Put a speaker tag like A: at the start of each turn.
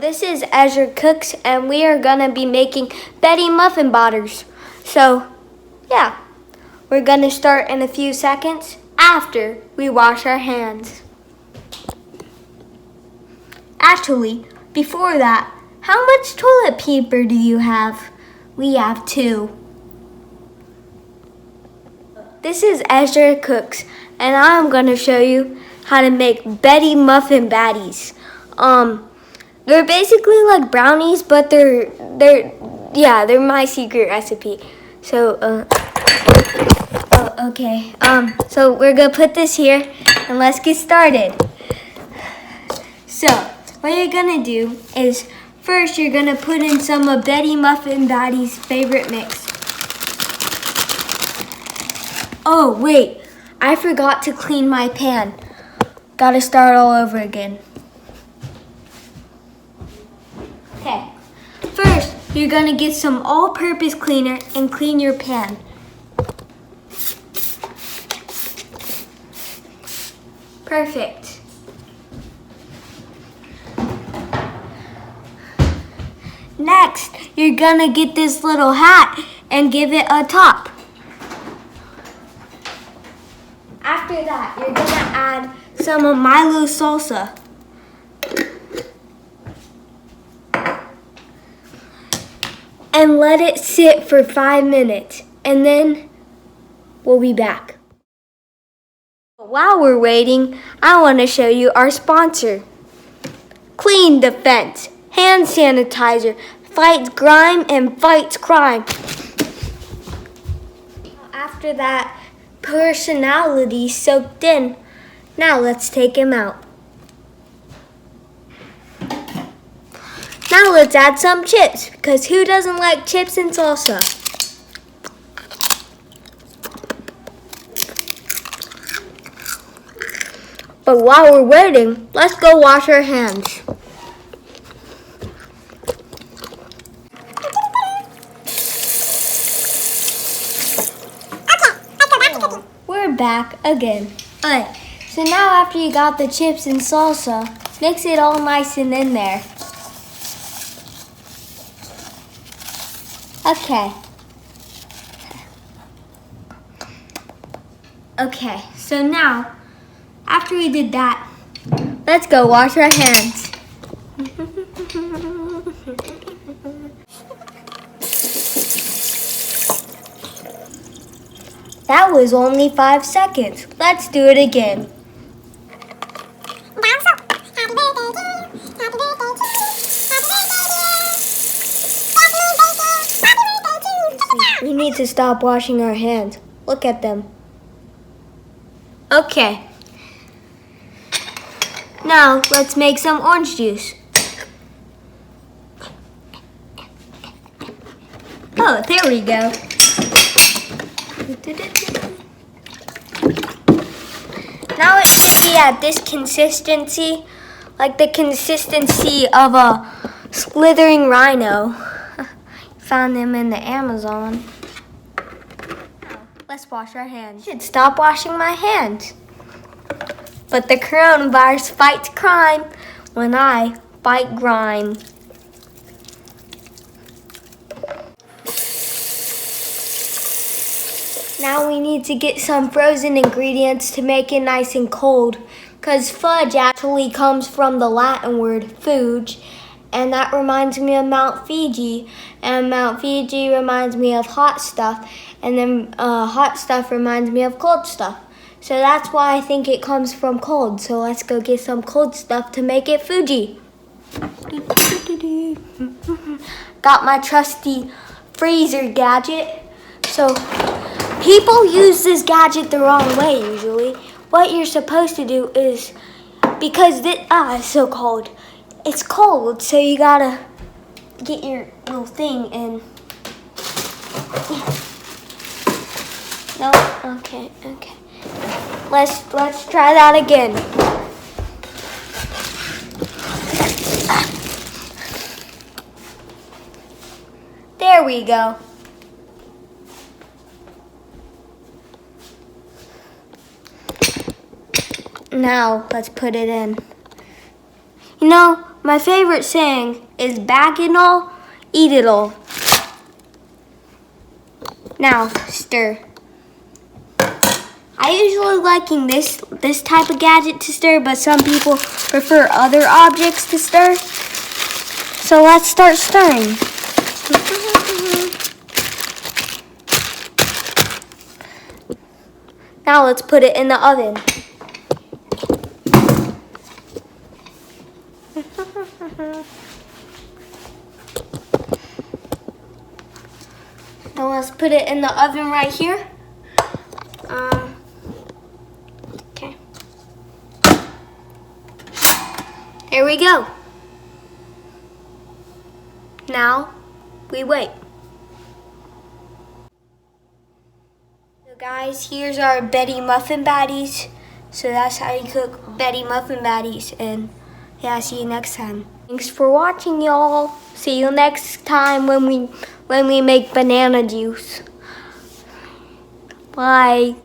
A: This is Ezra Cooks, and we are gonna be making Betty muffin batters. So, yeah, we're gonna start in a few seconds after we wash our hands. Actually, before that, how much toilet paper do you have? We have 2. This is Ezra Cooks, and I'm gonna show you how to make Betty muffin batties. They're basically like brownies, but they're my secret recipe. So, okay. So we're gonna put this here, and let's get started. So, what you're gonna do is first you're gonna put in some of Betty Muffin Batty's favorite mix. Oh wait, I forgot to clean my pan. Gotta start all over again. Okay, first you're gonna get some all-purpose cleaner and clean your pan. Perfect. Next, you're gonna get this little hat and give it a top. After that, you're gonna add some of Milo salsa. And let it sit for 5 minutes, and then we'll be back. While we're waiting, I want to show you our sponsor. Clean Defense hand sanitizer fights grime and fights crime. After that, personality soaked in. Now let's take him out. Now let's add some chips, because who doesn't like chips and salsa? But while we're waiting, let's go wash our hands. We're back again. Alright, so now after you got the chips and salsa, mix it all nice and in there. Okay, so now, after we did that, let's go wash our hands. That was only 5 seconds. Let's do it again. We need to stop washing our hands. Look at them. Okay. Now, let's make some orange juice. Oh, there we go. Now it should be at this consistency, like the consistency of a slithering rhino. Found them in the Amazon. Let's wash our hands. I should stop washing my hands. But the coronavirus fights crime when I fight grime. Now we need to get some frozen ingredients to make it nice and cold, because fudge actually comes from the Latin word fudge, and that reminds me of Mount Fiji, and Mount Fiji reminds me of hot stuff, and then hot stuff reminds me of cold stuff. So that's why I think it comes from cold. So let's go get some cold stuff to make it Fuji. Got my trusty freezer gadget. So people use this gadget the wrong way usually. What you're supposed to do is, because it's so cold. It's cold, so you gotta get your little thing and. No, okay. Let's try that again. There we go. Now let's put it in. You know, my favorite saying is bag it all, eat it all. Now, stir. I usually liking this type of gadget to stir, but some people prefer other objects to stir. So let's start stirring. Now let's put it in the oven. Now let's put it in the oven right here. Okay. There we go. Now we wait. So guys, here's our Betty Muffin Baddies. So that's how you cook Betty Muffin Baddies. And yeah, see you next time. Thanks for watching, y'all. See you next time when we make banana juice. Bye.